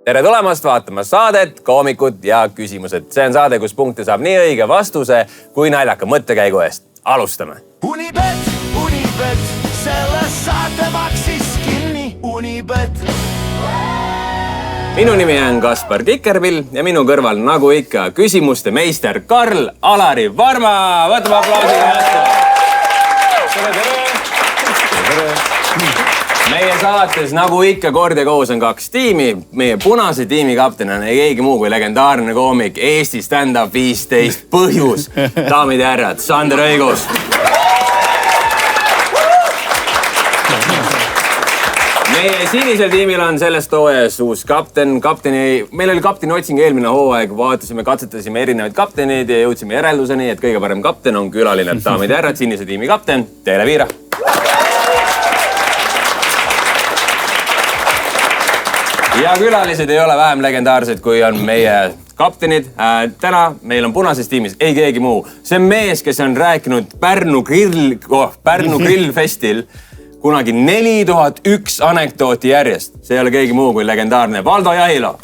Tere tulemast vaatama saadet, koomikud ja küsimused. See on saade, kus punkte saab nii õige vastuse kui naljaka mõttekäigu eest. Alustame. Unibet, selle saate maksis kinni Unibet. Minu nimi on Kaspar Kikerpill ja minu kõrval nagu ikka küsimuste meister Karl-Alari Varma. Võtame aplausiga vastu. Meie saates nagu ikka kord ja koos on kaks tiimi. Meie punase tiimi kapten on keegi muu kui legendaarne koomik Eesti stand-up 15 põhjus. Daamid ja härrad, Sander Õigus. Meie sinisel tiimil on sellest hooajas uus kapten. Meil oli kapteni otsing eelmine hooaeg. Vaatasime, katsetasime erinevaid kapteneid ja jõudsime järelduseni, et kõige parem kapten on külaline. Daamid ja härrad, sinise tiimi kapten, Teele Viira. Ja külalised ei ole vähem legendaarsed, kui on meie kaptenid. Täna meil on punases tiimis ei keegi muu. See on mees, kes on rääkinud Pärnu grillfestil kunagi 4001 anekdooti järjest. See ei ole keegi muu kui legendaarne Valdo Jahilo.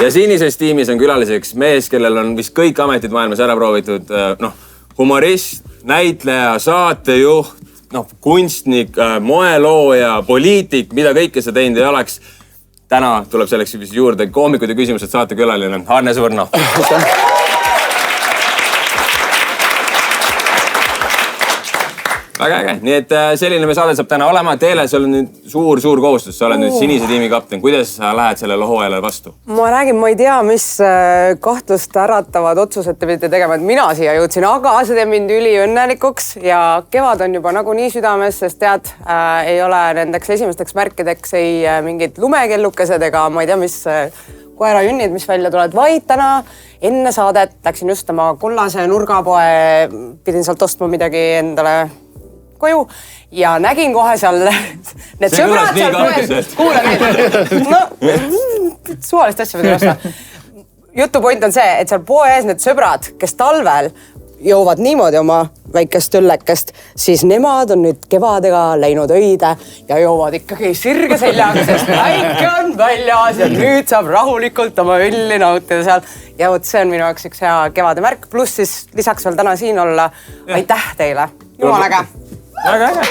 Ja sinises tiimis on külaliseks mees, kellel on vist kõik ametid maailmas ära proovitud. Humorist, näitleja, saatejuht, kunstnik, moelooja, poliitik, mida kõike sa teinud ei oleks. Täna tuleb selleks juurde koomikud ja küsimused saate külaline Hannes Võrno. Väga äge. Nii et selline me saade saab täna olema. Teele, sul on nüüd suur kohustus. Sa oled nüüd sinise tiimi kapten. Kuidas sa lähed sellele hooajale vastu? Ma räägin, ma ei tea, mis kahtlust äratavad otsused te pidite tegema, et mina siia jõudsin, aga see teeb mind üliõnnelikuks ja kevad on juba nagu nii südames, sest tead, ei ole nendeks esimesteks märkideks ei mingid lumekellukesed ega ma ei tea, mis koerajunnid, mis välja tulevad, vaid täna enne saadet läksin just oma kollase nurgapoe, pidin sealt ostma midagi endale koju ja nägin kohe seal need sõbrad seal poes. Kuule nüüd. Suvalist asja võid osta. Jutupoint on see, et seal poes need sõbrad, kes talvel joovad niimoodi oma väikest õllekest, siis nemad on nüüd kevadega läinud öide ja joovad ikkagi sirge seljaga, sest päike on väljas ja nüüd saab rahulikult oma õlli nautida seal. Ja võt, see on minu jaoks üks hea kevade märk. Pluss siis lisaks veel täna siin olla. Aitäh teile. Jumal äge. Väga äge.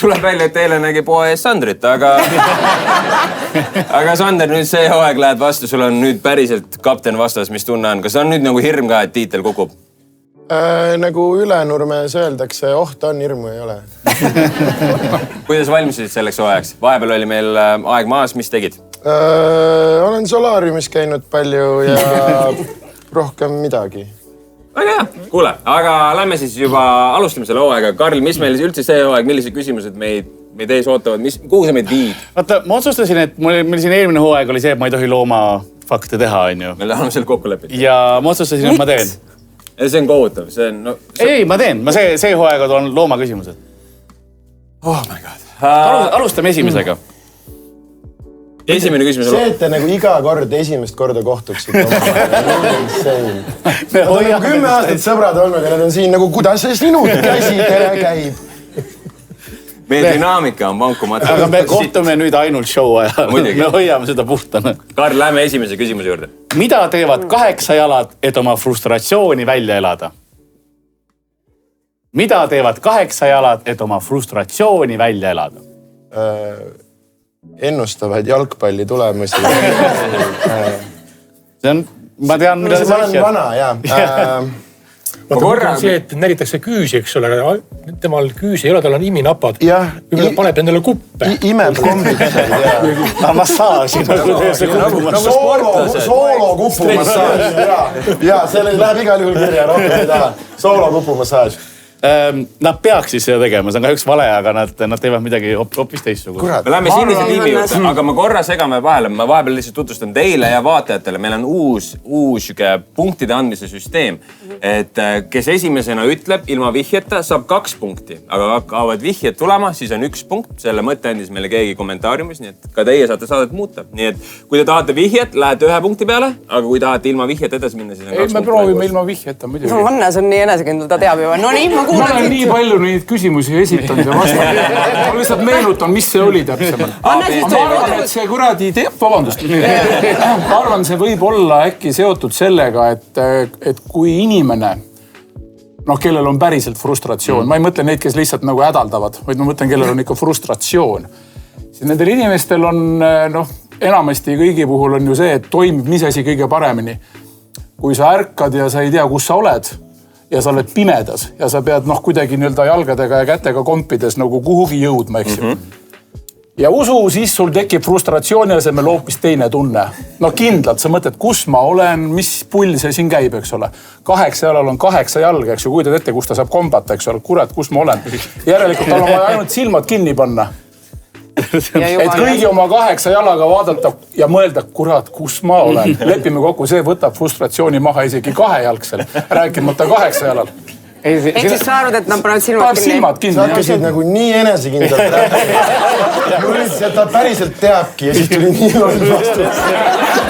Tuleb välja, et Teele nägi poe ees Sandrit, aga Sander, nüüd see hooaeg lähed vastu, sul on nüüd päriselt kapten vastas, mis tunne on? Kas on nüüd nagu hirm ka, et tiitel kukub? Nagu Ülenurmes öeldakse, oht on, hirmu ei ole. Kuidas valmisid selleks hooajaks? Vahepeal oli meil aeg maas, mis tegid? Olen solaariumis käinud palju ja rohkem midagi. Väga hea. Kuule, aga lähme siis juba alustame selle hooaega. Karl, mis meil üldse see hooaeg, millised küsimused meid ees ootavad? Kuhu sa meid viid? Vaata, ma otsustasin, et meil siin eelmine hooaeg oli see, et ma ei tohi looma fakte teha, on ju. Me tahame selle kokku lepida. Ja ma otsustasin, et ma teen. See on kohutav. Ei, ma teen. Ma see hooaega toon looma küsimused. Oh my god. Alustame esimesega. Esimene küsimus. See, et te nagu iga kord esimest korda kohtuksite. Nad on nagu 10 aastat sõbrad olnud ja nad on siin nagu, kuidas see sinud käsi käib. Meie dünaamika on vankumatu. Aga me kohtume nüüd ainult show ajal. Me hoiame seda puhtana. Karl, lähme esimese küsimuse juurde. Mida teevad 8 jalad, et oma frustratsiooni välja elada? Mida teevad 8 jalad, et oma frustratsiooni välja elada? Ennustavad jalgpalli tulemusi. See on, ma tean, mida see on vana, jaa. Vaata, see, et näritakse küüsi, eks ole. Temal küüsi ei ole, tal on iminapad. Paneb endale kuppe. Imeb kombitsed, jaa. Massaaži. Soolo kupumassaaž. Jaa, selle läheb igal juhul kirja, rohkem ei taha. Soolo kupumassaaž. Nad peaks siis seda tegema, see on kahjuks vale, aga nad teevad midagi hoopis teistsugust. Me läheme sinise tiimi juurde, aga ma korra segame vahele. Ma vahepeal lihtsalt tutvustan teile ja vaatajatele. Meil on uus punktide andmise süsteem. Et kes esimesena ütleb ilma vihjeta, saab 2 punkti. Aga hakkavad vihjed tulema, siis on 1 punkt. Selle mõtte andis meile keegi kommentaariumis, nii et ka teie saate saadet muuta. Nii et kui te tahate vihjet, lähete 1 punkti peale, aga kui tahate ilma vihjet edasi minna, siis on 2 punkti. Me proovime ilma vihjeta muidugi. No Hannes on nii enesekindel, ta teab juba. No nii, ma olen nii palju neid küsimusi esitanud ja vastanud. Ma lihtsalt meenutan, mis see oli täpsemalt. Ma arvan, et see kuradi vabandust. Ma arvan, see võib olla äkki seotud sellega, et kui inimene, kellel on päriselt frustratsioon, ma ei mõtle neid, kes lihtsalt nagu hädaldavad, vaid ma mõtlen, kellel on ikka frustratsioon. Siis nendel inimestel on, enamasti kõigi puhul on ju see, et toimib mis asi kõige paremini. Kui sa ärkad ja sa ei tea, kus sa oled, ja sa oled pimedas ja sa pead kuidagi jalgadega ja kätega kompides nagu kuhugi jõudma, eks ju. Ja usu, siis sul tekib frustratsiooni asemel hoopis teine tunne. Kindlalt, sa mõtled, kus ma olen, mis pull see siin käib, eks ole. 8 jalal on 8 jalga, eks ju, kuidad ette, kus ta saab kombata, eks ole. Kurat, kus ma olen. Järelikult tal on vaja ainult silmad kinni panna. Et kõigi oma 8 jalaga vaadata ja mõelda, kurat, kus ma olen. Lepime kokku, see võtab frustratsiooni maha isegi 2-jalgsel, rääkimata 8 jalal. Ehk siis sa arvad, et nad panevad silmad kinni? Sa hakkasid nagu nii enesekindlalt rääkima. Mõtlesid, et ta päriselt teabki ja siis tuli nii loll vastus.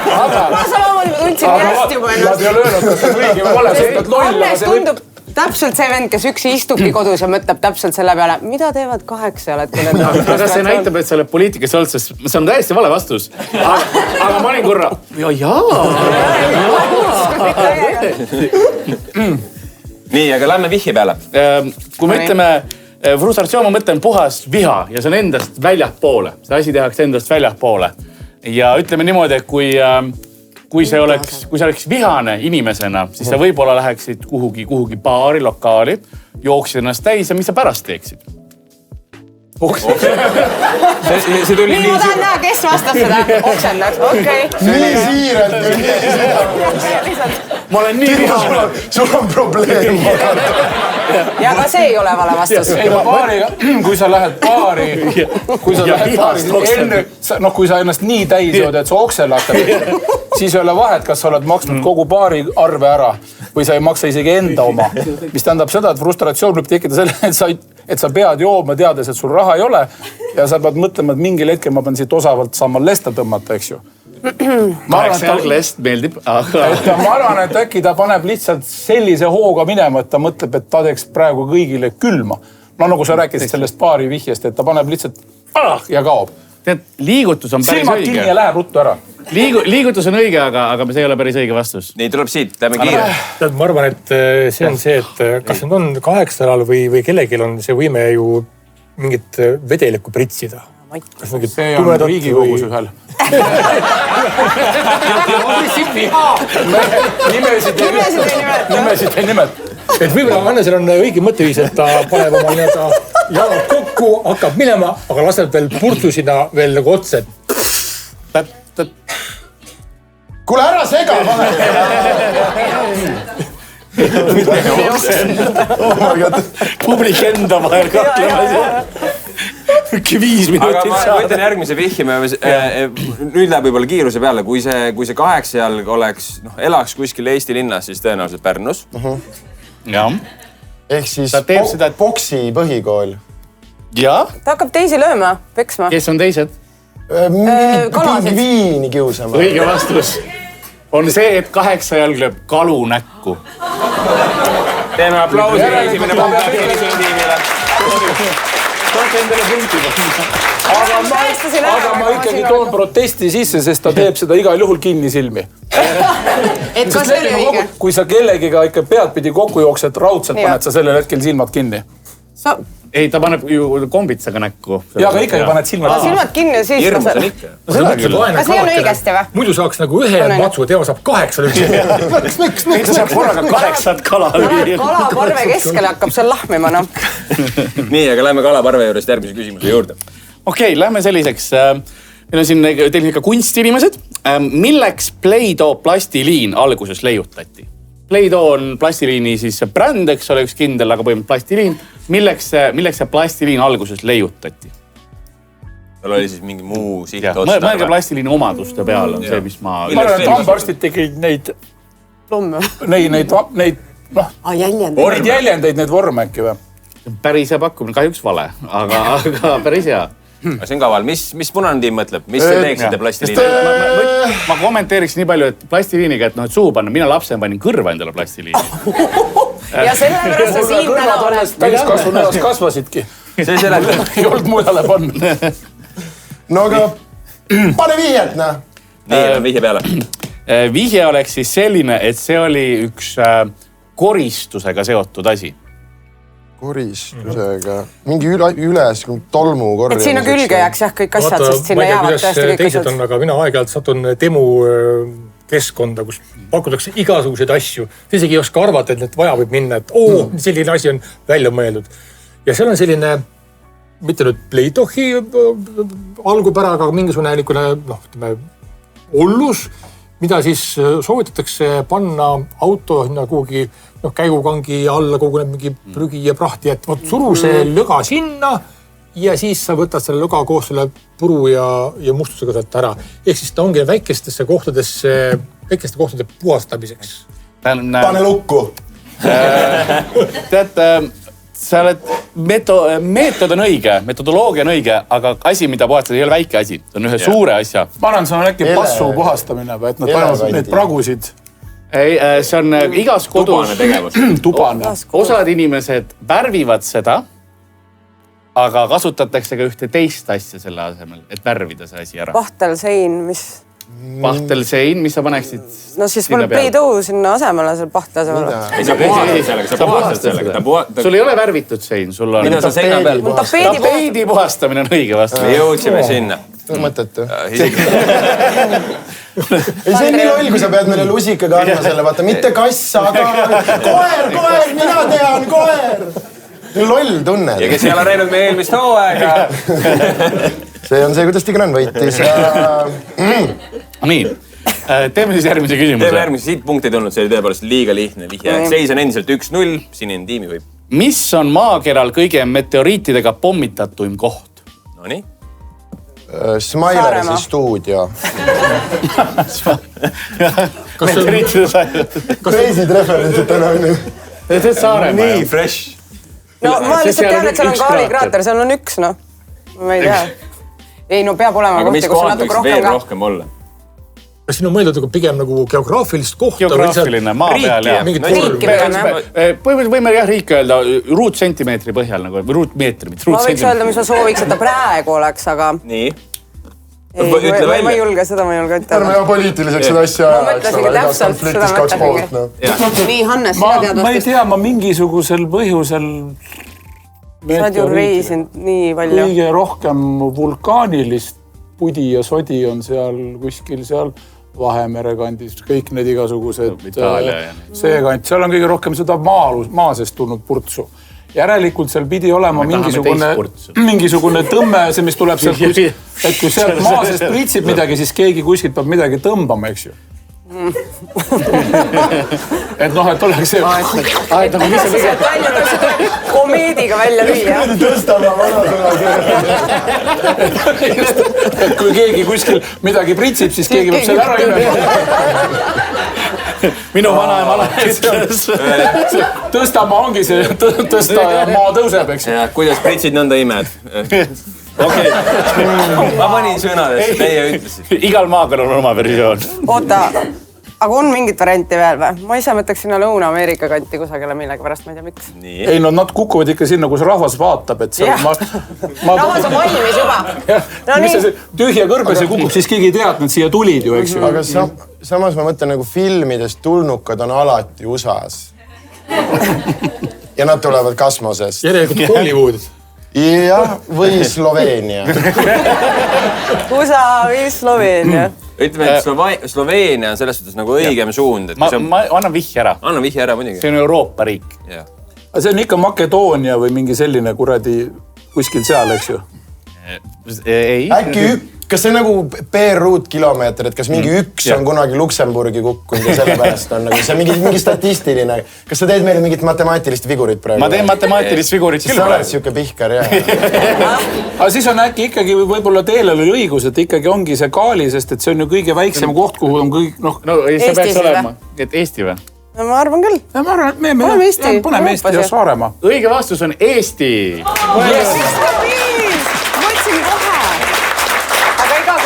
Ma samamoodi tundsin järjest juba ennast. Nad ei ole öelnud, et see on õige või vale, see ütled loll. Hannes tundub täpselt see vend, kes üksi istubki kodus ja mõtleb täpselt selle peale, mida teevad 8 jalad. Aga see näitab, et sa oled poliitikas olnud, sest see on täiesti vale vastus. Aga ma olin korra. Nii, aga lähme vihje peale. Kui me ütleme frustratsioon, ma mõtlen puhas viha ja see on endast väljahpoole. See asi tehakse endast väljahpoole. Ja ütleme niimoodi, et kui sa oleks vihane inimesena, siis sa võib-olla läheksid kuhugi baari, lokaali, jooksid ennast täis ja mis sa pärast teeksid? See tuli nii tahan näha, kes vastab seda. Oksendad, okei. Nii siiralt. Ma olen nii vihane. Sul on probleem. Ja ka see ei ole vale vastus. Kui sa lähed baari, kui sa ennast nii täis jood, et sa oksel hakkad, siis ei ole vahet, kas sa oled maksnud kogu baari arve ära või sa ei maksa isegi enda oma. Mis tähendab seda, et frustratsioon võib tekkida selle, et sa pead jooma teades, et sul raha ei ole ja sa pead mõtlema, et mingil hetkel ma pean siit osavalt saama lesta tõmmata, eks ju. Ma arvan, et äkki ta paneb lihtsalt sellise hooga minema, et ta mõtleb, et ta teeks praegu kõigile külma. Nagu sa rääkisid sellest baari vihjest, et ta paneb lihtsalt ja kaob. Liigutus on päris õige. Silmad kinni ja läheb ruttu ära. Liigutus on õige, aga see ei ole päris õige vastus. Nii, tuleb siit, teeme kiire. Ma arvan, et see on see, et kas need on 8 jalal või kellegil on see võime ju mingit vedelikku pritsida. See on Riigikogus ühel. Nimesid ei nimeta. Et võib-olla Hannesel on õige mõtteviis, et ta paneb oma jalad kokku, hakkab minema, aga laseb veel purtsu sinna veel nagu otse. Kuule, ära sega! Publik enda vahel kaklema. 5 minutit saada. Aga ma võtan järgmise vihje. Nüüd läheb võib-olla kiiruse peale. Kui see 8 jalg elaks kuskil Eesti linnas, siis tõenäoliselt Pärnus. Jah. Ehk siis boksi põhikool. Jah. Ta hakkab teisi lööma, peksma. Kes on teised? Viini kiusama. Õige vastus on see, et 8 jalg lööb kalu näkku. Teeme aplausi esimene punkt. Aga ma ikkagi toon protesti sisse, sest ta teeb seda igal juhul kinni silmi. Et kas see oli õige? Kui sa kellegiga ikka pead pidi kokku jooksed, raudselt paned sa sellel hetkel silmad kinni. Ei, ta paneb ju kombitsaga näkku. Ja, aga ikkagi paned silmad kinni ja siis... Hirmus on ikka. Kas nii on õigesti või? Muidu saaks nagu ühe matsu, Teo saab 8 lüksi. Miks ta saab korraga 8 kala lüüa? Kalaparve keskele hakkab seal lahmima, noh. Nii, aga lähme kalaparve juurest järgmise küsimuse juurde. Okei, lähme selliseks. Meil on siin teil ikka kunstinimesed. Milleks Play-Doh plastiliin alguses leiutati? Play-Doh on plastiliini siis see bränd, eks ole, üks kindel, aga põhimõtteliselt plastiliin. Milleks see plastiliin alguses leiutati? Tal oli siis mingi muu sihtotstarve. Mõelge plastiliini omaduste peale on see, mis ma... Ma arvan, et hambaarstid tegid neid... Lomme. Neid jäljendeid, neid vorme äkki või? Päris hea pakkumine, kahjuks vale, aga päris hea. See on kaval. Mis punane tiim mõtleb? Mis te teeksite plastiliini? Ma kommenteeriks nii palju, et plastiliiniga, et suhu panna. Mina lapsena panin kõrva endale plastiliini. Ja sellepärast sa siin täna oled. Täiskasvu näost kasvasidki. See seletab. Ei olnud mujale panna. No aga pane vihjet, näe. Nii, on vihje peale. Vihje oleks siis selline, et see oli üks koristusega seotud asi. Koristusega. Mingi üles tolmu korjamiseks. Et sinna külge jääks jah kõik asjad, sest sinna jäävad tõesti kõik teised on, aga mina aeg-ajalt satun demo keskkonda, kus pakutakse igasuguseid asju. Sa isegi ei oska arvata, et need vaja võib minna, et selline asi on välja mõeldud. Ja seal on selline, mitte nüüd Play-Dohi algupära, aga mingisugune ollus, mida siis soovitatakse panna auto kuhugi käigukangi alla koguneb mingi prügi ja prahti, et suru see löga sinna ja siis sa võtad selle löga koos selle puru ja mustusega sealt ära. Ehk siis ta ongi väikeste kohtade puhastamiseks. Pane lukku! Tead, sa oled meetod on õige, metodoloogia on õige, aga asi, mida puhastada, ei ole väike asi. See on ühe suure asja. Ma arvan, see on äkki passu puhastamine, et nad panevad need pragusid. Ei, see on igas kodus... Tubane tegevus. Tubane. Osad inimesed värvivad seda, aga kasutatakse ka ühte teist asja selle asemel, et värvida see asi ära. Pahtelsein, mis... Pahtelsein, mis sa paneksid? No siis mul Play-Doh sinna asemele, seal pahte asemele. Ei, sa puhastad sellega, sa puhastad sellega. Sul ei ole värvitud sein, sul on... Mida sa seina peal? Tapeedi puhastamine on õige vastu. Me jõudsime sinna. Mõttetu. Ei, see on nii loll, kui sa pead meile lusikaga andma selle, vaata, mitte kass, aga koer, mina tean, koer. Loll tunne. Ja kes ei ole näinud meie eelmist hooaega. See on see, kuidas Tigran võitis. Nii, teeme siis järgmise küsimuse. Teeme järgmise, siit punkti ei tulnud, see oli tõepoolest liiga lihtne vihje. Seis on endiselt 1-0, sinine tiimi võib. Mis on maakeral kõige meteoriitidega pommitatum koht? No nii. Smilersi stuudio. Meteoriitide sai. Reisid referentsid täna on ju. See on Saaremaa. Nii fresh. No ma lihtsalt tean, et seal on kaalikraater, seal on üks, noh. Ma ei tea. Ei, no peab olema aga mis kohti, kus kohad natuke võiks veel rohkem ka. rohkem olla? Kas siin on mõeldud pigem nagu geograafilist kohta? Geograafiline, maa peal ja... Riiki peame. Võime jah riiki öelda ruutsentimeetri põhjal, nagu ruutmeetri. Ma võiks öelda, mis ma sooviks, et ta praegu oleks, aga... Nii. Ma ei julge seda, ma ei julge ütelda. Ärme poliitiliseks seda asja ma mõtlesingi täpselt, seda mõtlesingi. Nii, Hannes, sina tead ma ei tea, ma mingisugusel põhjusel sa oled ju reisinud nii palju. Kõige rohkem vulkaanilist pudi ja sodi on seal kuskil seal Vahemere kandis, kõik need igasugused see kant. Seal on kõige rohkem seda maa seest tulnud purtsu. Järelikult seal pidi olema mingisugune tõmme, see mis tuleb sealt, et kui sealt maa seest pritsib midagi, siis keegi kuskilt peab midagi tõmbama, eks ju. Et noh, et oleks see... Komeediga välja lüüa. Tõstama vanasõna. Et kui keegi kuskil midagi pritsib, siis keegi peab selle ära imema. Minu vanaema alati ütles. Tõstama ongi see, tõsta ja maa tõuseb, eks ju. Ja kuidas pritsid nõnda imed? Okei. Ma panin sõnadesse, teie ütlesid. Igal maakal on oma versioon. Oota, aga on mingit varianti veel või? Ma ise mõtleks sinna Lõuna-Ameerika kanti kusagile millegi pärast, ma ei tea miks. Ei, no nad kukuvad ikka sinna, kus rahvas vaatab, et seal rahvas on valmis juba. Mis see tühja kõrbes ja kukub, siis keegi ei tea, et nad siia tulid ju, eks ju. Aga samas ma mõtlen, nagu filmidest tulnukad on alati USA-s. Ja nad tulevad kasmosest. Järelikult Hollywood. Jah, või Sloveenia. USA või Sloveenia. Ütleme, et Sloveenia on selles suhtes nagu õigem suund. Ma annan vihje ära. Annan vihje ära muidugi. See on Euroopa riik. See on ikka Makedoonia või mingi selline kuradi kuskil seal, eks ju? Ei. Äkki kas see nagu per ruutkilomeeter, et kas mingi üks on kunagi Luksemburgi kukkunud ja sellepärast on nagu see mingi statistiline. Kas sa teed meile mingit matemaatilist figurit praegu? Ma teen matemaatilist figurit küll praegu. Sa oled siuke pihkar, jah. Aga siis on äkki ikkagi võib-olla teil oli õigus, et ikkagi ongi see Kaali, sest et see on ju kõige väiksem koht, kuhu on kõik, noh. No see peaks olema, et Eesti või? No ma arvan küll. Ja ma arvan, et paneme Eesti ja Saaremaa. Õige vastus on Eesti.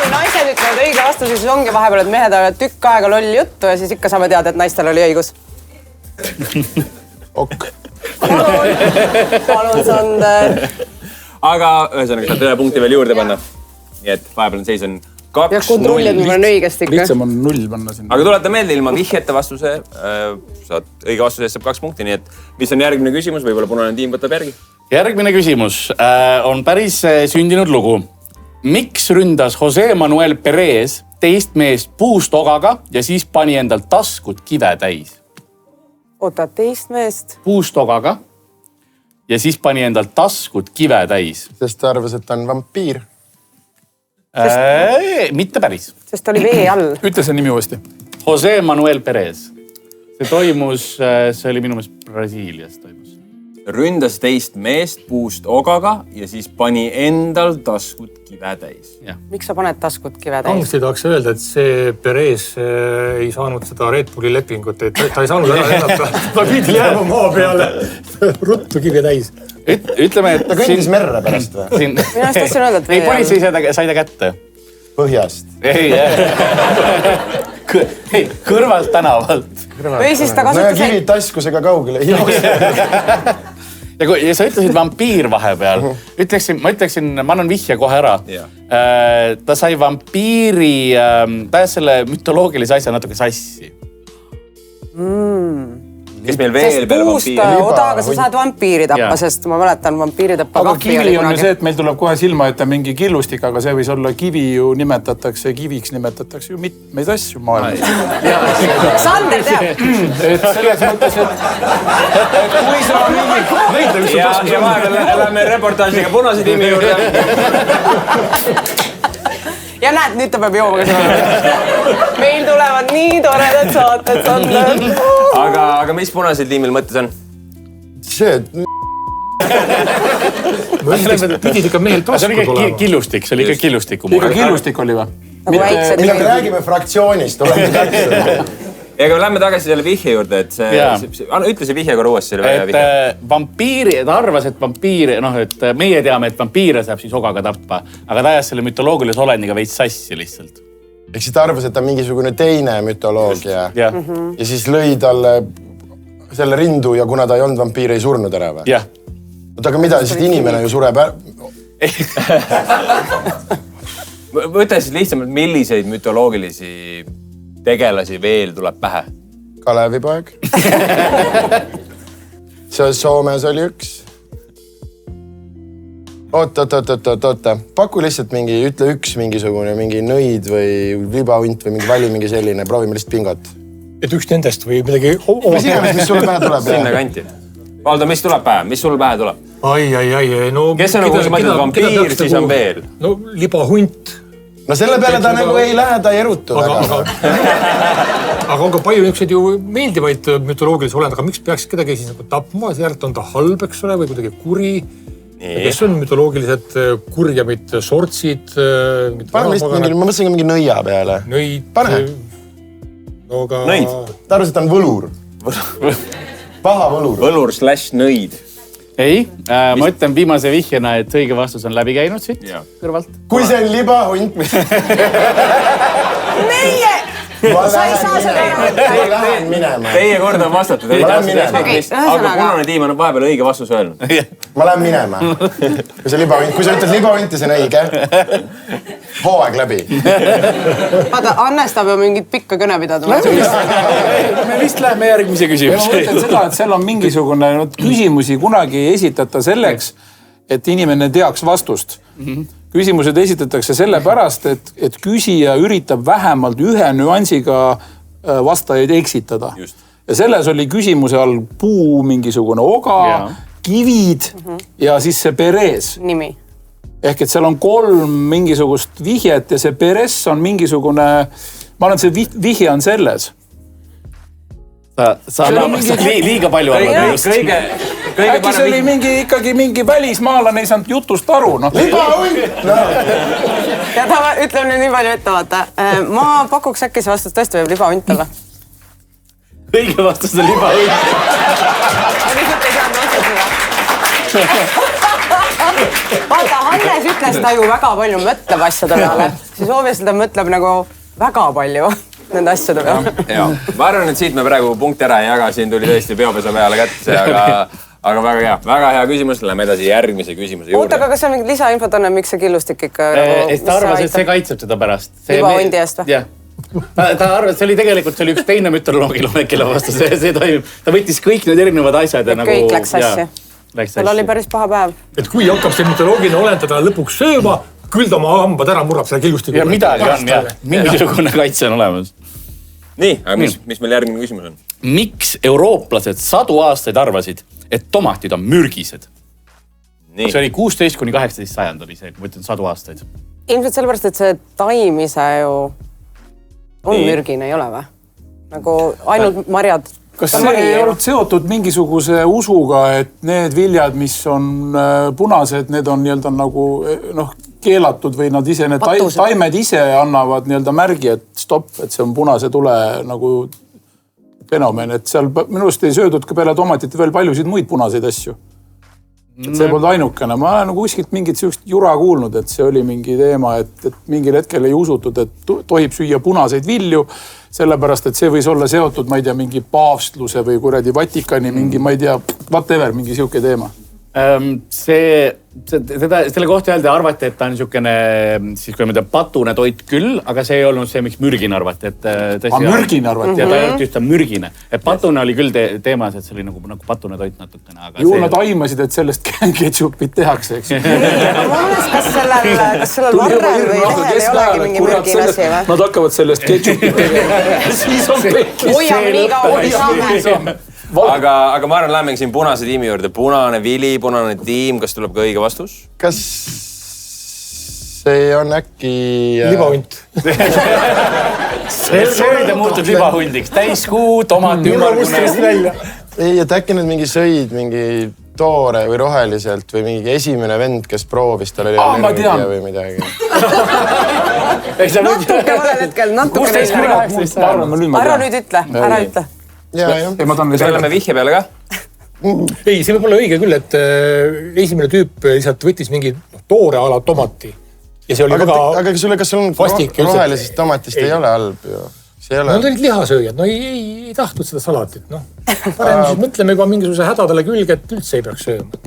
Naised ütlevad õige vastu, siis ongi vahepeal, et mehed ajavad tükk aega lolli juttu ja siis ikka saame teada, et naistel oli õigus. Ok. Palun, Sander. Aga ühesõnaga saad ühe punkti veel juurde panna. Nii et vahepeal on seis on 2-0. Ja kontrollid mul on õigesti ikka. Lihtsam on 0 panna sinna. Aga tuleta meelde, ilma vihjeta vastuse, saad õige vastuse eest saab 2 punkti, nii et mis on järgmine küsimus, võib-olla punane tiim võtab järgi. Järgmine küsimus on päris sündinud lugu. Miks ründas Jose Manuel Perez teist meest puust ogaga ja siis pani endalt taskut kive täis? Oota, teist meest? Puust ogaga ja siis pani endalt taskut kive täis. Sest ta arvas, et ta on vampiir. Mitte päris. Sest ta oli vee all. Ütle see nimi uuesti. Jose Manuel Perez. See toimus, see oli minu meelest Brasiilias toimus. Ründas teist meest puust ogaga ja siis pani endal taskut kive täis. Miks sa paned taskut kive täis? Angsti tahaks öelda, et see Perez ei saanud seda Red Bulli lepingut, et ta ei saanud ära lennata. Ta pidi jääma maa peale. Ruttu kive täis. Ütleme, et... Ta kõndis merre pärast või? Minu eest tahtsin öelda, et ei, politsei sai ta kätte. Põhjast. Ei, kõrvalt tänavalt. Või siis ta No ja kasutas... kivid taskusega kaugele. Ja sa ütlesid vampiir vahepeal. Ma ütleksin, ma annan vihje kohe ära. Ta sai vampiiri, ta selle mütoloogilise asja natuke sassi. Kes meil veel peale vampiiri? Sest puust odaga sa saad vampiiri tappa, sest ma mäletan vampiiri tappa aga kahvi. kivi on ju see, et meil tuleb kohe silma ette mingi killustik, aga see võis olla kivi ju nimetatakse, kiviks nimetatakse ju mitmeid asju maailmas. Sander teab. Et selles mõttes, et kui sa mingi... Ja vahepeal läheme reportaažiga punase tiimi juurde. Ja näed, nüüd ta peab jooma ka seda. Meil tulevad nii toredad saated, Sander. Aga mis punasel tiimil mõttes on? See, Pidid ikka mehel See oli taskud ikka olema. killustik, see oli ikka killustiku Ikka killustik oli või? millega räägime fraktsioonist, oleme tähtsad. Ega lähme tagasi selle vihje juurde, et ütle see vihje korra uuesti. Et vampiiri, ta arvas, et vampiiri, et meie teame, et vampiire saab siis ogaga tappa, aga ta ajas selle mütoloogilise olendiga veits sassi lihtsalt. Ehk siis ta arvas, et ta on mingisugune teine mütoloogia. Ja siis lõi talle selle rindu ja kuna ta ei olnud vampiir, ei surnud ära või? Jah. Aga mida, siis inimene ju sureb ära? Võta siis lihtsamalt, milliseid mütoloogilisi tegelasi veel tuleb pähe? Kalevipoeg. Soomes oli üks. Oota. Paku lihtsalt ütle üks mingisugune, mingi nõid või libahunt või mingi vali mingi selline. Proovime lihtsalt pingot. Et üks nendest või midagi... Mis iganes, mis sulle pähe tuleb? Sinna kanti. Valdo, mis tuleb pähe? Mis sul pähe tuleb? Ai. No, kes on, kui sa mõtled vampiir, siis on veel? No libahunt. No selle peale ta nagu ei lähe, ta ei erutu. Aga on ka palju niisuguseid ju meeldivaid mütoloogilisi olend, aga miks peaks kedagi siis tapma? Sealt on ta halb, eks ole, või kuidagi kuri. Kes on mütoloogilised kurjamid sortsid? Pane lihtsalt mingi, ma mõtlesin ka mingi nõia peale. Nõid. Pane. Nõid. Ta arvas, et ta on võlur. Paha võlur. Võlur/nõid. Ei, ma ütlen viimase vihjena, et õige vastus on läbi käinud siit kõrvalt. Kui see on libahunt. Meie! Sa ei saa seda Ma lähen minema. Teie kord on vastatud. Aga punane tiim on vahepeal õige vastus öelnud. Ma lähen minema. Kui sa ütled libahunt ja see on õige. Hooaeg läbi. Vaata, Annes tahab ju mingit pikka kõne pidada. Me vist läheme järgmise Ma küsimuse. mõtlen seda, et seal on mingisugune küsimusi kunagi ei esitata selleks, et inimene teaks vastust. Küsimused esitatakse sellepärast, et küsija üritab vähemalt ühe nüansiga vastajaid eksitada. Ja selles oli küsimuse all puu, mingisugune oga, kivid ja siis see Perez. Nimi. ehk et seal on 3 mingisugust vihjet ja see Perez on mingisugune, ma arvan, et see vihje on selles. Sa liiga palju arvad just. Äkki see oli ikkagi mingi välismaalane ei saanud jutust aru. Libahunt! Ja ta ütleb nüüd nii palju ette, vaata. Ma pakuks äkki see vastus tõesti võib libahunt olla. Õige vastus on libahunt. Lihtsalt ei saanud vastusega. Vaata, Hannes ütles ta ju väga palju mõtleb asjade peale. Siis obviously ta mõtleb nagu väga palju nende asjade peale. Ma arvan, et siit me praegu punkti ära ei jaga. Siin tuli tõesti peopesa peale kätte, aga väga hea küsimus. Lähme edasi järgmise küsimuse juurde. Oota, aga kas on mingi lisainfot on, miks see killustik ikka... Ta arvas, et see kaitseb teda pärast. Libahundi eest või? Jah. Ta arvas, see oli üks teine mütoloogi, kelle vastu see toimib. Ta võttis kõik need erinevad asjad. Ja kõik läks asja. Tal oli päris paha päev. Et kui hakkab see mütoloogiline olend teda lõpuks sööma, küll ta oma hambad ära murrab selle killustiku. Ja midagi on, jah. Mingisugune kaitse on olemas. Nii, aga mis meil järgmine küsimus on? Miks eurooplased 100 aastaid arvasid, et tomatid on mürgised? Nii. See oli 16 kuni 18 sajand oli see, kui ma ütlen 100 aastaid. Ilmselt sellepärast, et see taim ise ju on mürgine, ei ole või? Nagu ainult marjad. Kas see ei olnud seotud mingisuguse usuga, et need viljad, mis on punased, need on nii-öelda nagu keelatud või nad ise, need taimed ise annavad nii-öelda märgi, et stopp, et see on punase tule nagu fenomen. Et seal minust ei söödud ka peale tomatit veel paljusid muid punaseid asju. Et see polnud ainukene. Ma olen nagu kuskilt mingit sellist jura kuulnud, et see oli mingi teema, et mingil hetkel ei usutud, et tohib süüa punaseid vilju, sellepärast, et see võis olla seotud, ma ei tea, mingi paavstluse või kuradi Vatikani, mingi, ma ei tea, whatever, mingi siuke teema. Selle kohta öelda arvati, et ta on niisugune, siis kui me teeme patune toit küll, aga see ei olnud see, miks mürgine arvati. Mürgine arvati? Ja ta ei olnud just mürgine. Patune oli küll teemas, et see oli nagu patune toit natukene. Ju nad aimasid, et sellest ketšupit tehakse, eks. Kas sellel varrel või lehel ei olegi mingi mürgine asi või? Nad hakkavad sellest ketšupit tegema. Siis on pekis. Hoiame nii kaua saame. Aga ma arvan, lähme siin punase tiimi juurde. Punane vili, punane tiim. Kas tuleb ka õige vastus? Kas see on äkki... Libahunt. See oli ta muutud libahundiks. Täiskuu, tomat, ümmargune. Ei, et äkki need mingi sõid, mingi toore või roheliselt või mingi esimene vend, kes proovis, tal oli energia või midagi. Natuke valel hetkel, natuke neil. Ära nüüd ütle. Kas oleme vihje peale ka? Ei, see võib olla õige küll, et esimene tüüp lihtsalt võttis mingi toore ala tomati. Ja see oli väga... Aga kas sul on rohelisest tomatist ei ole halb ju? Nad olid lihasööjad, no ei tahtnud seda salatit. Parem siis mõtleme juba mingisuguse hädadele külge, et üldse ei peaks sööma.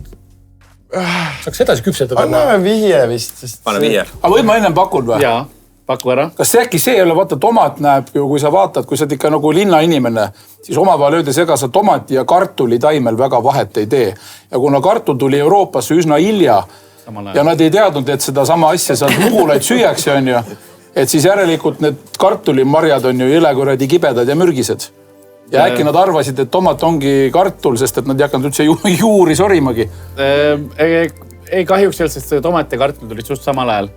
Saaks edasi küpsetada. Anname vihje vist. Pane vihje. Aga võid ma ennem pakun või? Jaa, paku ära. Kas see äkki see ei ole, vaata tomat näeb ju, kui sa vaatad, kui sa ikka nagu linnainimene, siis omavahel öeldes, ega sa tomati ja kartuli taimel väga vahet ei tee. Ja kuna kartul tuli Euroopasse üsna hilja ja nad ei teadnud, et seda sama asja saad mugulaid süüakse, on ju, et siis järelikult need kartulimarjad on ju jõlekuradi kibedad ja mürgised. Ja äkki nad arvasid, et tomat ongi kartul, sest et nad ei hakanud üldse juuri sorimagi. Ei kahjuks seal, sest tomat ja kartul tulid just samal ajal.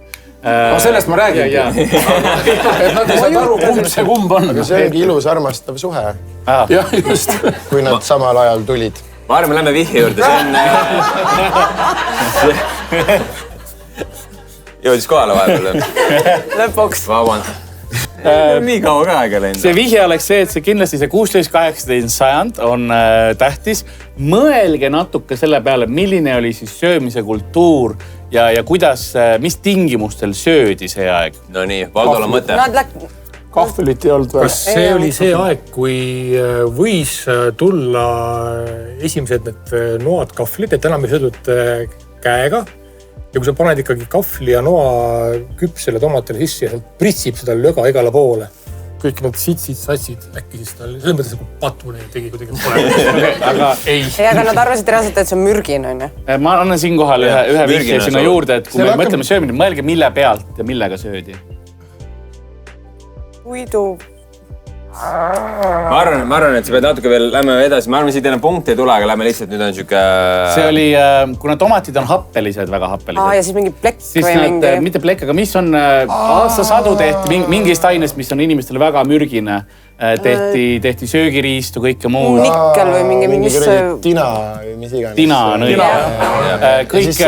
No sellest ma räägin. Et nad ei saa aru, kumb see kumb on. Aga see ongi ilus armastav suhe. Jah, just. Kui nad samal ajal tulid. Ma arvan, lähme vihje juurde. Jõudis kohale vahepeal. Lõpuks. Vaband. Nii kaua ka aega läinud. See vihje oleks see, et see kindlasti see 16-18 sajand on tähtis. Mõelge natuke selle peale, milline oli siis söömise kultuur ja kuidas, mis tingimustel söödi see aeg. No nii, Valdol on mõte. Kahvelit ei olnud või? Kas see oli see aeg, kui võis tulla esimesed need noad kahvlid, et enam ei söödud käega? Ja kui sa paned ikkagi kahvli ja noa küpsele tomatile sisse ja sealt pritsib seda löga igale poole. Kõik need sitsid, satsid, äkki siis tal selles mõttes nagu patune tegi kuidagi pole. Aga ei. Aga nad arvasid reaalselt, et see on mürgin, on ju? Ma annan siin kohal ühe vihje sinna juurde, et kui me mõtleme söömine, mõelge mille pealt ja millega söödi. Puidu. ma arvan, et sa pead natuke veel, lähme edasi, ma arvan, siit enam punkti ei tule, aga lähme lihtsalt, nüüd on siuke... See oli, kuna tomatid on happelised, väga happelised. Ja siis mingi plekk siis või nad, mingi... mitte plekk, aga mis on aastasadu tehti mingist ainest, mis on inimestele väga mürgine. Tehti söögiriistu, kõike muud. Nikkel või mingi tina või mis iganes. Tina on õige. Kõik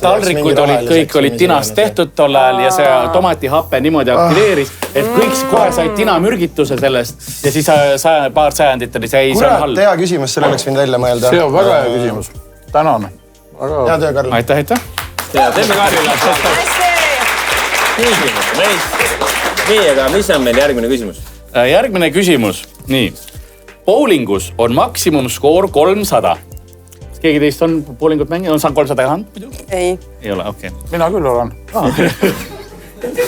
talrikud kõik olid tinast tehtud tol ajal ja see tomatihappe niimoodi aktiveeris, et kõik kohe said tinamürgituse sellest ja siis paar sajandit oli see on halb. Kurat, hea küsimus, selle oleks võinud välja mõelda. See on väga hea küsimus. Tänan. Hea töö, Karl. Aitäh. Ja teeme Karlile. Nii, aga mis on meil järgmine küsimus? Järgmine küsimus. Nii. Bowlingus on maksimumskoor 300. Kas keegi teist on bowlingut mänginud? On saan 300 hand? Ei. Ei ole, okei. Mina küll olen.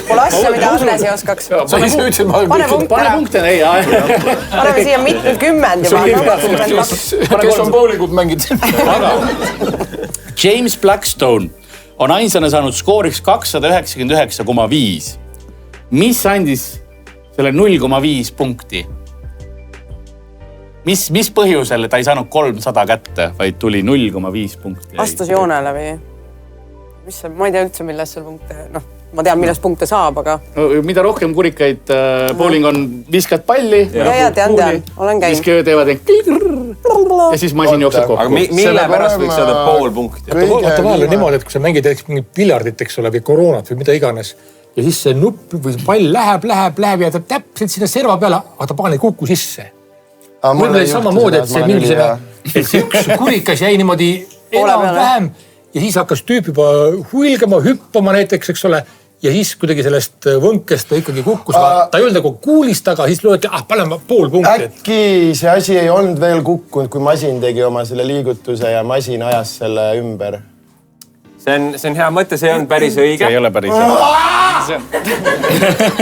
Pole asja, mida Andres ei oskaks. Sa ise ütlesid, ma olen kõik. Pane punkte, ei. Paneme siia mitmed 10 juba. Kes on bowlingut mängid? Aga James Blackstone on ainsana saanud skooriks 299,5. Mis andis selle 0,5 punkti? Mis põhjusel ta ei saanud 300 kätte, vaid tuli 0,5 punkti? Astus joonele või? Ma ei tea üldse, millest seal punkte... Ma tean, millest punkte saab, aga... Mida rohkem kurikaid bowling on, viskad palli. Ja, tean. Olen käinud. Siis teevad ja siis masin jookseb kokku. Aga mille pärast võiks saada pool punkti? Vaata vahel on niimoodi, et kui sa mängid mingit piljardit, eks ole, või koroonat või mida iganes, ja siis see nupp või pall läheb ja ta täpselt sinna serva peale, aga ta pagan ei kuku sisse. Mul oli samamoodi, et see üks kurikas jäi niimoodi enam-vähem ja siis hakkas tüüp juba huilgama, hüppama näiteks, eks ole, ja siis kuidagi sellest võnkest ta ikkagi kukkus. Ta ei olnud nagu kuulist taga, siis löödi, paneme pool punkti. Äkki see asi ei olnud veel kukkunud, kui masin tegi oma selle liigutuse ja masin ajas selle ümber. See on hea mõte, see on päris õige. See ei ole päris õige.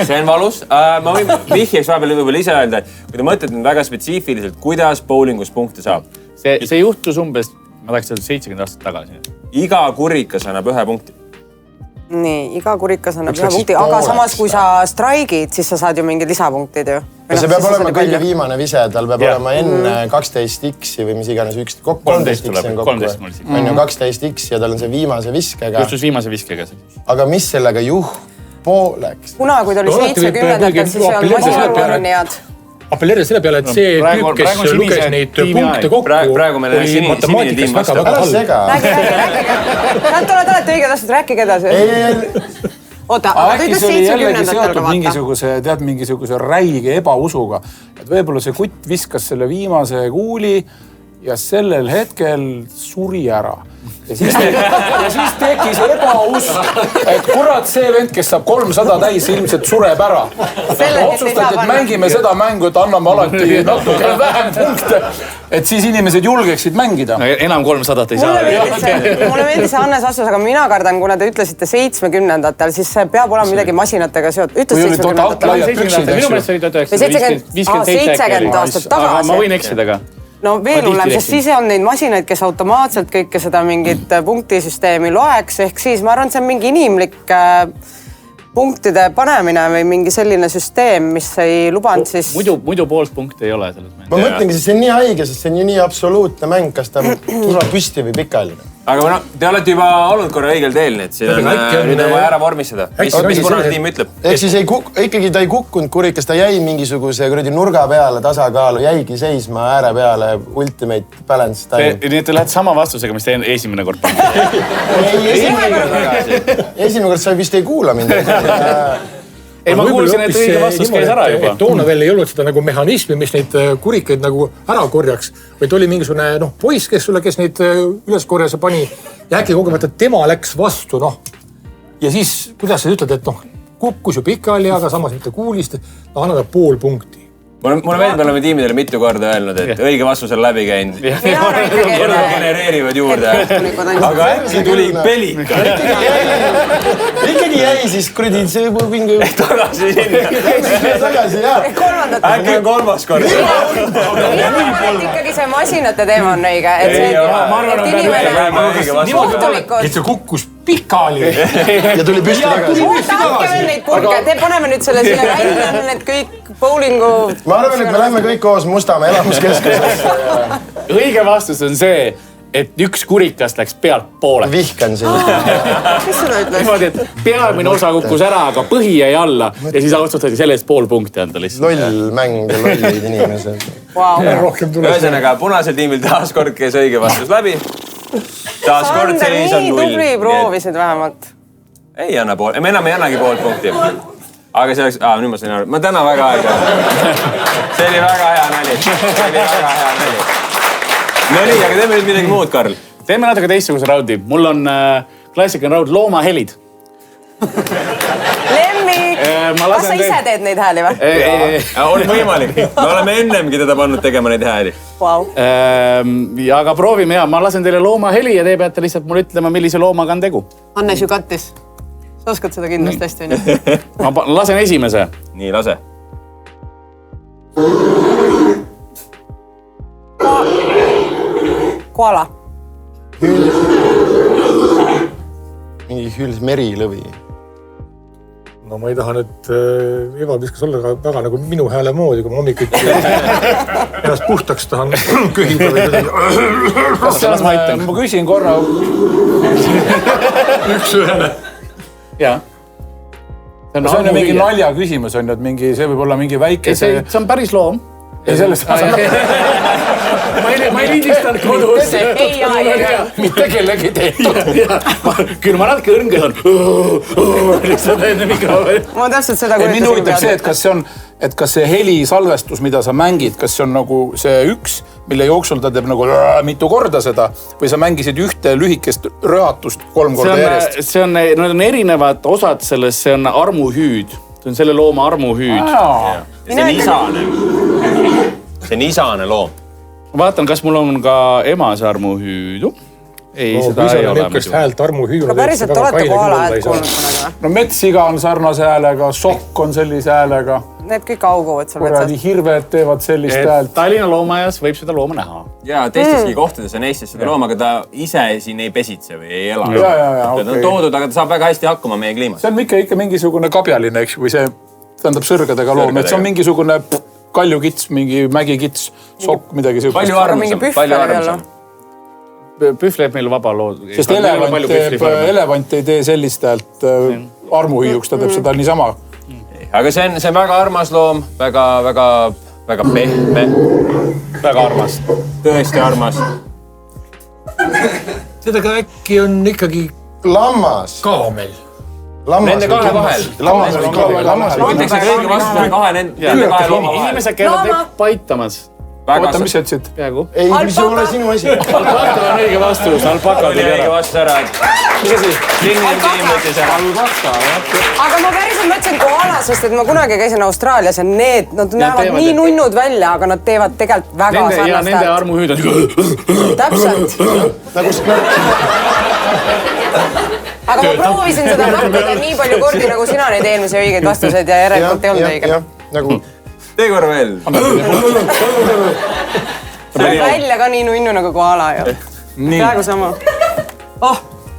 See on valus. Ma võin vihjeks vahepeal ise öelda, et kui te mõtlete väga spetsiifiliselt, kuidas bowlingus punkte saab. See juhtus umbes, ma tahaks öelda 70 aastat tagasi. Iga kurikas annab 1 punkti. Nii, iga kurikas annab 1 punkti, aga samas kui sa straigid, siis sa saad ju mingid lisapunktid ju. See peab olema kõige viimane vise, tal peab olema enne 12x või mis iganes 13x on kokku. On ju 12x ja tal on see viimase viskega. Justus viimase viskega. Aga mis sellega pooleks? Kuna kui ta oli 70-ndatel, siis ei olnud masinavoorini head. Appelleerida selle peale, et see tüüp, kes luges neid punkte kokku, oli matemaatikas väga halb. Räägi. Nad olete õiged asjad, rääkige edasi. Oota, aga ta ütles 70-ndatel mingisuguse räige ebausuga. Et võibolla see kutt viskas selle viimase kuuli ja sellel hetkel suri ära. Ja siis tekkis ebausk, et kurat see vend, kes saab 300 täis, ilmselt sureb ära. Otsustati, et mängime seda mängu, et anname alati natuke vähem punkte, et siis inimesed julgeksid mängida. Enam 300 ei saa. Mulle meeldis Hannes vastus, aga mina kardan, kuna te ütlesite 70-ndatel, siis see peab olema midagi masinatega seotud. Ütles 70-ndatel. 70 aastat tagasi. Ma võin eksida ka. No veel hullem, sest siis on neid masinaid, kes automaatselt kõike seda mingit punktisüsteemi loeks, ehk siis ma arvan, see on mingi inimlik punktide panemine või mingi selline süsteem, mis ei lubanud siis... Muidu poolt punkti ei ole selles mängus. Ma mõtlengi, sest see on nii haige, sest see on ju nii absoluutne mäng, kas ta tuleb püsti või pikaline. Aga te olete juba olnud korra õigel teel, nii et nüüd on vaja ära vormistada. Mis punane tiim ütleb? Ehk siis ikkagi ta ei kukkunud kurikas, ta jäi mingisuguse nurga peale tasakaalu, jäigi seisma ääre peale ultimate balance time. Nii et te lähete sama vastusega, mis te esimene kord panite. Esimene kord sa vist ei kuula mind. Ei, ma kuulsin, et õige vastus käis ära juba. Toona veel ei olnud seda nagu mehhanismi, mis neid kurikaid nagu ära korjaks, vaid oli mingisugune poiss, kes neid üles korjas ja pani ja äkki kogu mõte, et tema läks vastu, Ja siis, kuidas sa ütled, et kukkus ju pikali, aga samas mitte kuulist, annada pool punkti. Mulle meeldib, oleme tiimidele mitu korda öelnud, et õige vastus on läbi käinud. Genereerivad juurde. Aga äkki tuli pelika. ikkagi jäi siis kuradi see mingi... Tagasi sinna. Tagasi, jah. Äkki on kolmas kord. Mina arvan, et ikkagi see masinate teema on õige. Ma arvan, et inimene kohtulikud. Et see kukkus pikali. Ja tuli püsti tagasi. Andke veel neid purke. Te paneme nüüd selle siia välja. Need kõik bowlingu... Ma arvan, et me lähme kõik koos Mustamäe elamuskeskusesse. Õige vastus on see, et üks kurikast läks pealt poole. Vihkan sind. Mis seda ütles? Niimoodi, et pealmine osa kukkus ära, aga põhi jäi alla ja siis otsustati selle eest pool punkti anda lihtsalt. Loll mäng ja lollid inimesed. Rohkem tuleb. Ühesõnaga, punasel tiimil taaskord käis õige vastus läbi. Taaskord Sander, seis on nii 0. tubli proovisid vähemalt. Ei anna pool, me enam ei annagi pool punkti. Aga see oleks, nüüd ma sain aru, ma tänan väga aega. See oli väga hea nali. No nii, aga teeme nüüd midagi muud, Karl. Teeme natuke teistsuguse raudi. Mul on klassikaline raud loomahelid. Lemmik! Kas sa ise teed neid hääli või? On võimalik. Me oleme ennemgi teda pannud tegema neid hääli. Wow. Aga proovime ja ma lasen teile loomaheli ja te peate lihtsalt mulle ütlema, millise loomaga on tegu. Hannes ju kattis. Sa oskad seda kindlasti hästi, on ju? Ma lasen esimese. Nii, lase. Koala. Mingi hüls merilõvi. No ma ei taha nüüd ebapiskas olla väga nagu minu hääle moodi, kui ma hommikuti ennast puhtaks tahan köhida või midagi. Ma küsin korra. Üks ühele. Jaa. See on ju mingi nalja küsimus, on ju, et mingi, see võib olla mingi väike... See on päris loom. Ja sellest ma ei lindistanud kodus. Mitte kellegi tehtud. Küll ma natuke õrnge on. Lihtsalt enne mikrofoni. Ma täpselt seda kui... Minu ütleb see, et kas see helisalvestus, mida sa mängid, kas see on nagu see üks, mille jooksul ta teeb nagu mitu korda seda või sa mängisid ühte lühikest röhatust 3 korda järjest? Need on erinevad osad sellest, see on armuhüüd. See on selle looma armuhüüd. See on isane. See on isane loom. Ma vaatan, kas mul on ka emase armuhüüdu. Ei, seda ei ole. Niukest häält armuhüüdu. Aga päriselt olete koala häält kuulnud kunagi või? No metsiga on sarnase häälega, sokk on sellise häälega. Need kõik auguvad seal Kuradi metsas. hirved teevad sellist häält. Tallinna loomaajas võib seda looma näha. Ja teisteski kohtades on Eestis seda looma, aga ta ise siin ei pesitse või ei ela. Ja, Ta on okei. toodud, aga ta saab väga hästi hakkama meie kliimas. See on ikka mingisugune kabjaline, eks, või see tähendab sõrgedega loom, et see on mingisugune kaljukits, mingi mägikits, sokk, midagi siukest. Palju armsam. Pühv leeb meil vaba lood. Sest elevant ei tee sellist häält armuhüüjuks, ta teeb seda niisama. Aga see on väga armas loom, väga pehme. Väga armas. Tõesti armas. Seda äkki on ikkagi Lammas. kaamel. Nende kahe vahel. Lammas. Ma ütleks, et õige vastus on nende kahe looma vahel. Inimesed käivad paitamas. Oota, mis sa ütlesid? Peaaegu. Ei, mis ei ole sinu asi. Alpaka on õige vastus. Alpaka Oli õige vastus ära. Mis asi? Linnil tiim võttis ära. Aga ma päriselt mõtlesin koala, sest et ma kunagi käisin Austraalias ja nad näevad teevad, nii nunnud välja, aga nad teevad tegelikult väga sarnast Nende armuhüüd on... Täpselt. Aga ma proovisin seda nakkida nii palju kordi, nagu sina neid eelmisi õigeid vastuseid ja järelikult ei olnud õige. Nagu... Tee korra veel. See on välja ka nii nunnu nagu koala ju. Praegu sama.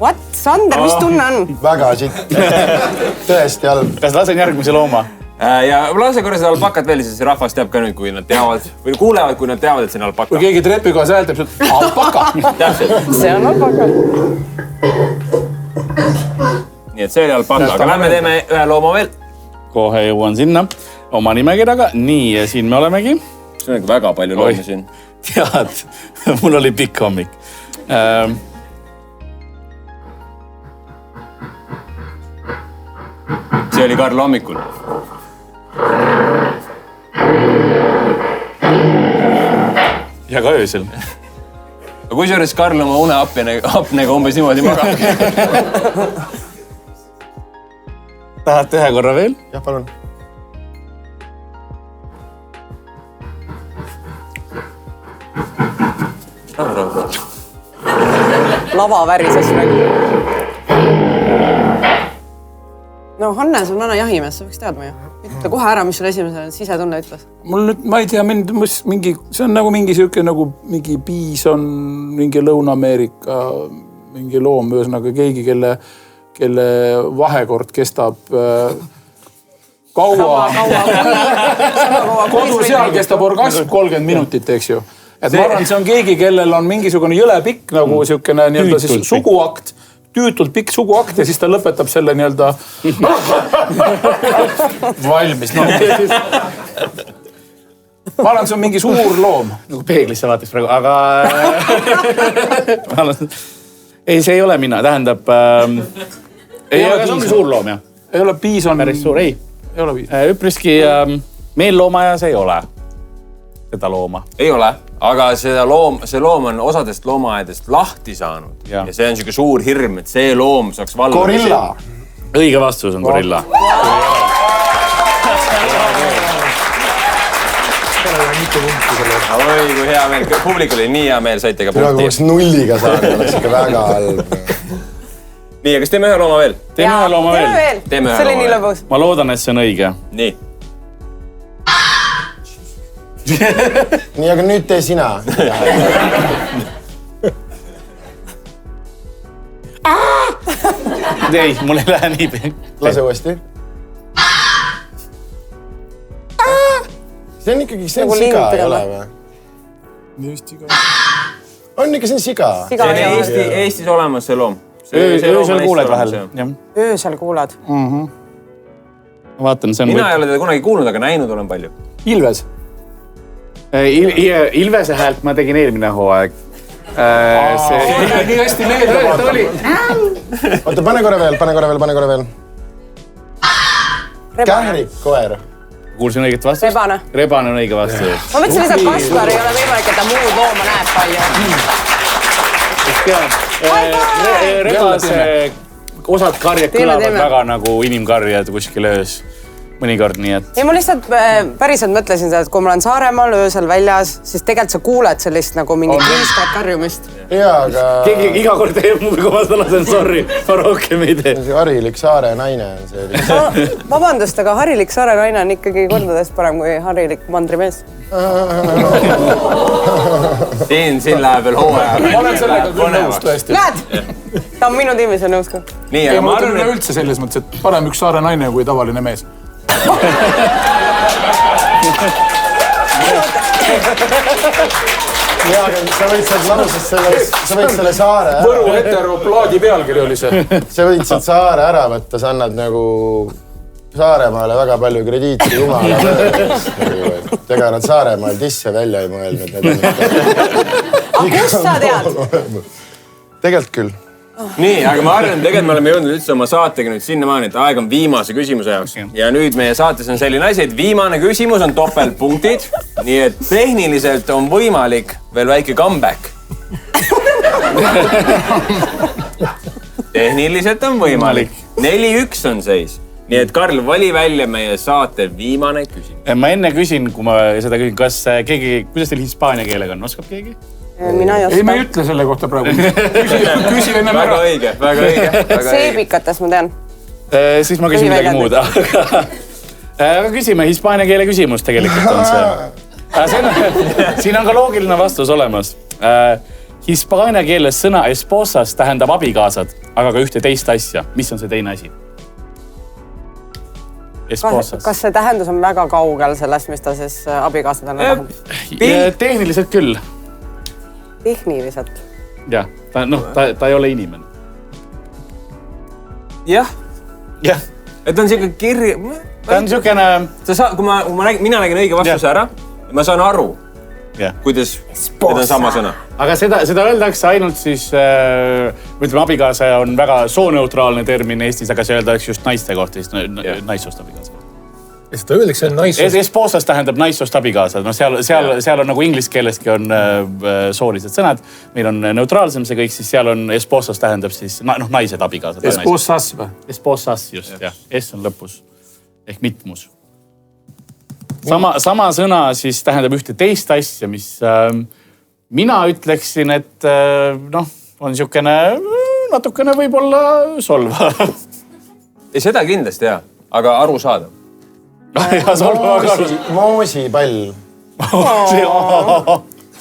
What? Sander, mis tunne on? Väga sitt. Tõesti halb. Kas lasen järgmise looma? Ja lase korra seda alpakat veel, siis rahvas teab ka nüüd, kui nad teavad või kuulevad, kui nad teavad, et see on alpaka. Kui keegi trepiga hääl teeb, siis alpaka. Täpselt. See on alpaka. Nii et see oli alpaka, aga lähme teeme ühe looma veel. Kohe jõuan sinna oma nimekirjaga. Nii, ja siin me olemegi. See on väga palju loomi siin. Tead, mul oli pikk hommik. See oli Karl hommikul. Ja ka öösel. Kui suures Karl oma uneapnega umbes niimoodi magab. Tahate ühe korra veel? Jah, palun. Lava värises praegu. no Hannes on vana jahimees, sa võiks teadma ju. Ütle kohe ära, mis sul esimesel sisetunne ütles. Mul nüüd, ma ei tea, see on nagu mingi siuke nagu mingi piison, mingi Lõuna-Ameerika, mingi loom, ühesõnaga keegi, kelle vahekord kestab kaua. Kodu seal kestab orgasm 30 minutit, eks ju. Et ma arvan, see on keegi, kellel on mingisugune jõle pikk nagu siukene nii-öelda siis suguakt, tüütult pikk suguakt ja siis ta lõpetab selle nii-öelda valmis. No. Ma arvan, see on mingi suur loom. Nagu peeglisse vaataks praegu, aga ei, see ei ole mina, tähendab ei ole see ongi suur loom, jah. Ei ole piison. Päris suur, ei ole piison. Üpriski meil loomaajas ei ole seda looma. Ei ole, aga see loom on osadest loomaaedest lahti saanud ja see on siuke suur hirm, et see loom saaks valda. Gorilla. Õige vastus on gorilla. Oi, kui hea meel. Publikul oli nii hea meel, saite ka punkti. Kui nulliga saada, oleks ikka väga halb. Nii, ja kas teeme ühe looma veel? Teeme ühe looma veel. See oli nii lõbus. Ma loodan, et see on õige. Nii. Nii, aga nüüd tee sina. Ei, mul ei lähe nii. Lase uuesti. See on ikkagi, see on siga, ei ole või? On ikka, see on siga. See on Eestis olemas see loom. Öösel kuuled vahel. Öösel kuuled. Ma vaatan, see on... Mina ei ole teda kunagi kuulnud, aga näinud olen palju. Ilves. Ilvese häält ma tegin eelmine hooaeg. Nii hästi meelde. Oota, pane korra veel. Kährik, koer. Kuulsin õiget vastust? Rebane. Rebane on õige vastus. Ma mõtlesin lihtsalt Kaspar, ei ole võimalik, et ta muud looma näeb palju. Rebase osad karjad kõlavad väga nagu inimkarjad kuskil öös. Mõnikord nii, et... Ei, ma lihtsalt päriselt mõtlesin seda, et kui ma olen Saaremaal öösel väljas, siis tegelikult sa kuuled sellist nagu mingit viiskat karjumist. Jaa, aga... Keegi iga kord teeb mul, kui ma seda lasen, sorry, ma rohkem ei tee. See harilik saare naine on see. Vabandust, aga harilik saare naine on ikkagi kordades parem kui harilik mandrimees. Siin läheb veel hooaja. Ma olen sellega küll nõus tõesti. Näed? Ta on minu tiimis ja nõus ka. Ei, ma mõtlen üldse selles mõttes, et parem üks saare naine kui tavaline mees. Jaa, aga sa võid sealt manusest sa võid selle saare ära... Võru heteroplaadi pealkiri oli see. Sa võid sealt saare ära võtta, sa annad nagu Saaremaale väga palju krediiti jumala. Ega nad Saaremaal tisse välja ei mõelnud. Aga kust sa tead? Tegelikult küll. Nii, aga ma arvan, tegelikult me oleme jõudnud üldse oma saatega nüüd sinnamaani, et aeg on viimase küsimuse jaoks. Ja nüüd meie saates on selline asi, et viimane küsimus on topeltpunktid. Nii et tehniliselt on võimalik veel väike comeback. Tehniliselt on võimalik. 4-1 on seis. Nii et Karl, vali välja meie saate viimane küsimus. Ma enne küsin, kui ma seda küsin, kas keegi, kuidas teil hispaania keelega on, oskab keegi? Mina ei oska. Ei, me ei ütle selle kohta praegu. Küsi ennem ära. Väga õige. Seebikates ma tean. Siis ma küsin midagi muud. Aga küsime, hispaania keele küsimus tegelikult on see. Siin on ka loogiline vastus olemas. Hispaania keeles sõna esposas tähendab abikaasad, aga ka ühte teist asja. Mis on see teine asi? Esposas. Kas see tähendus on väga kaugel sellest, mis ta siis abikaasad on tähendab? Tehniliselt küll. Tehniliselt. Jah, ta ei ole inimene. Jah. Et on siuke kirja... Ta on siukene... Kui mina nägin õige vastuse ära, ma saan aru, kuidas need on sama sõna. Aga seda öeldakse ainult siis, ütleme, abikaasa on väga sooneutraalne termin Eestis, aga see öeldakse just naiste kohta, siis naissoost abikaasa. Ja seda öeldakse naissoost. Esposas tähendab naissoost abikaasa. No seal on nagu inglise keeleski on soolised sõnad. Meil on neutraalsem see kõik, siis seal on esposas tähendab siis naised abikaasad. Esposas või? Esposas just, jah. S on lõpus. Ehk mitmus. Sama sõna siis tähendab ühte teist asja, mis mina ütleksin, et on siukene natukene võib-olla solva. Ei, seda kindlasti jah, aga aru saada. Moosipall.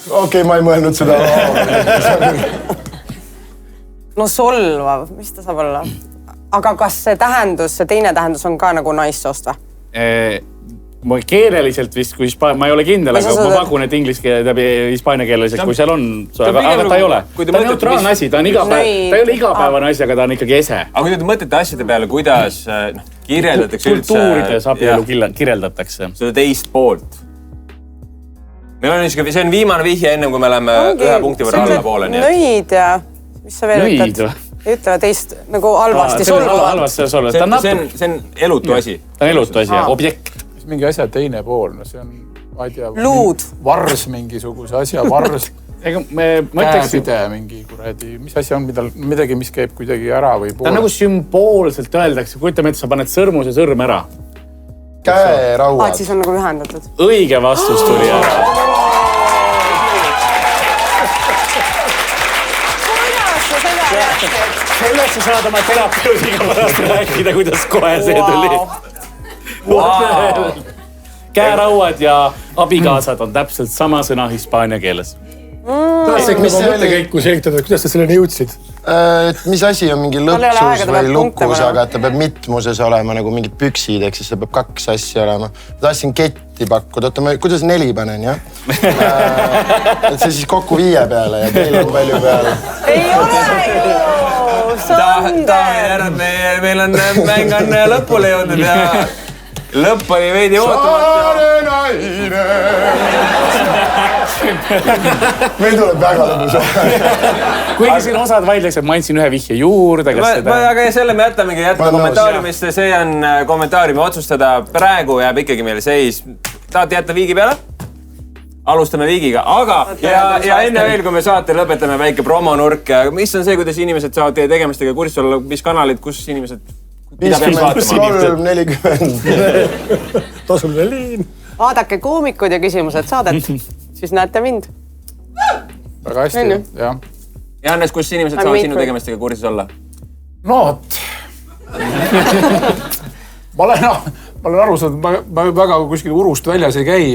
Okei, ma ei mõelnud seda. No solvav, mis ta saab olla? Aga kas see tähendus, see teine tähendus on ka nagu naissoost või? Ma keeleliselt vist, kui ma ei ole kindel, aga ma pakun, et inglise keele, hispaania keeleliseks, kui seal on, aga ta ei ole. Ta on neutraalne asi, ta ei ole igapäevane asi, aga ta on ikkagi ese. Aga kui te mõtlete asjade peale, kuidas kirjeldatakse üldse... Kultuurides abielu kirjeldatakse. Seda teist poolt. Meil on niisugune, see on viimane vihje ennem, kui me läheme ühe punkti võrra alla poole. Nöid ja mis sa veel ütled? Ütleme teist nagu halvasti solvavad. See on elutu asi. Ta on elutu asi, objekt. Mingi asja teine pool, no see on, ma ei tea, luud. Vars mingisuguse asja, vars. Käepide mingi kuradi, mis asi on midagi, mis käib kuidagi ära või poole. Ta nagu sümboolselt öeldakse, kuitame, et sa paned sõrmus ja sõrm ära. Käerauad. Siis on nagu ühendatud. Õige vastus tuli ära. Selleks sa saad oma terapeudiga pärast rääkida, kuidas kohe see tuli. Käerauad ja abikaasad on täpselt sama sõna hispaania keeles. Tahaks äkki oma mõttekäiku selgitada, kuidas sa selleni jõudsid? Mis asi on mingi lõpsus või lukus, aga ta peab mitmuses olema nagu mingid püksid, ehk siis see peab 2 asja olema. Ma tahtsin ketti pakkuda, kuidas 4 panen, jah? Et see siis kokku 5 peale ja teil on palju peale. Ei ole ju! Sander! Meil on mäng on lõpule jõudnud ja lõpp oli veidi ootamata. Saare naine! Meil tuleb väga lõbus. Kuigi siin osad vaidleks, et ma andsin ühe vihje juurde. Aga selle me jätame kommentaariumisse, see on kommentaariumi otsustada. Praegu jääb ikkagi meile seis. Tahate jätta viigi peale? Alustame viigiga, aga ja enne veel, kui me saate lõpetame väike promonurk. Mis on see, kuidas inimesed saavad teie tegemistega kurssi olla, mis kanalid, kus inimesed... 53-40. Tasuline liin. Vaadake koomikud ja küsimused saadet, siis näete mind. Väga hästi, jah. Johannes, kus inimesed saavad sinu tegemistega kurssis olla? No, ma olen aru saanud, ma väga kuskil urust väljas ei käi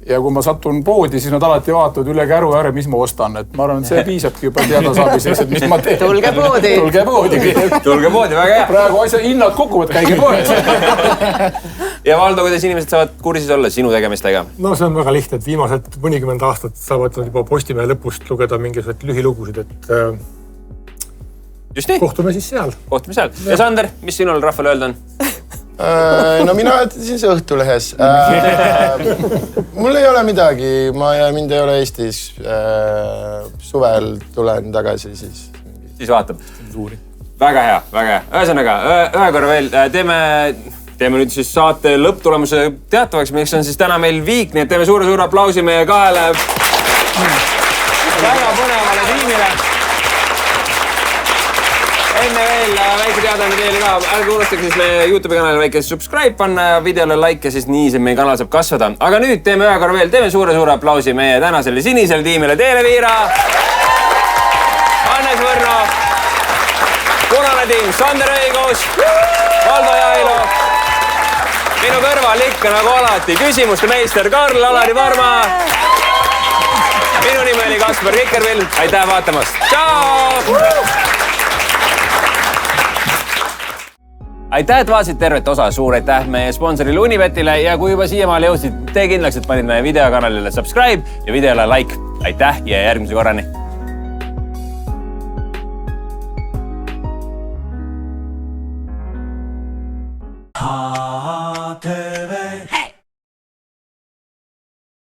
ja kui ma satun poodi, siis nad alati vaatavad üle käru ääre, mis ma ostan. Et ma arvan, et see piisabki juba teada saamiseks, et mis ma teen. Tulge poodi. Tulge poodi, väga hea. Praegu asja hinnad koguvad, käige poed. Ja Valdo, kuidas inimesed saavad kursis olla sinu tegemistega? No see on väga lihtne, et viimased mõnikümmend aastat saavad juba Postimehe lõpust lugeda mingisugused lühilugusid, et just nii. Kohtume siis seal. Kohtume seal. Ja Sander, mis sinul rahvale öelda on? No mina ütlesin see Õhtulehes. Mul ei ole midagi, mind ei ole Eestis. Suvel tulen tagasi siis. Siis vaatab. Väga hea, väga hea. Ühesõnaga, ühe korra veel teeme nüüd siis saate lõpptulemuse teatavaks, miks on siis täna meil viik, nii et teeme suure aplausi meie kahele väga põnevale tiimile. Enne veel väike teadane teile ka, ärge unustage siis meie YouTube'i kanalile väike subscribe panna ja videole like ja siis nii see meie kanal saab kasvada. Aga nüüd teeme ühe korra veel, teeme suure aplausi meie tänasele sinisele tiimile. Teele Viira, Hannes Võrno, punane tiim, Sander Õigus, Valdo Jailo, minu kõrval ikka nagu alati küsimuste meister Karl-Alari Varma. Minu nimi oli Kaspar Kikervill, aitäh vaatamast. Tšau! Aitäh, et vaatasid tervet osa, suur aitäh meie sponsorile Unibetile ja kui juba siiamaale jõudsid, tee kindlaks, et panid meie videokanalile subscribe ja videole like. Aitäh ja järgmise korrani! Haate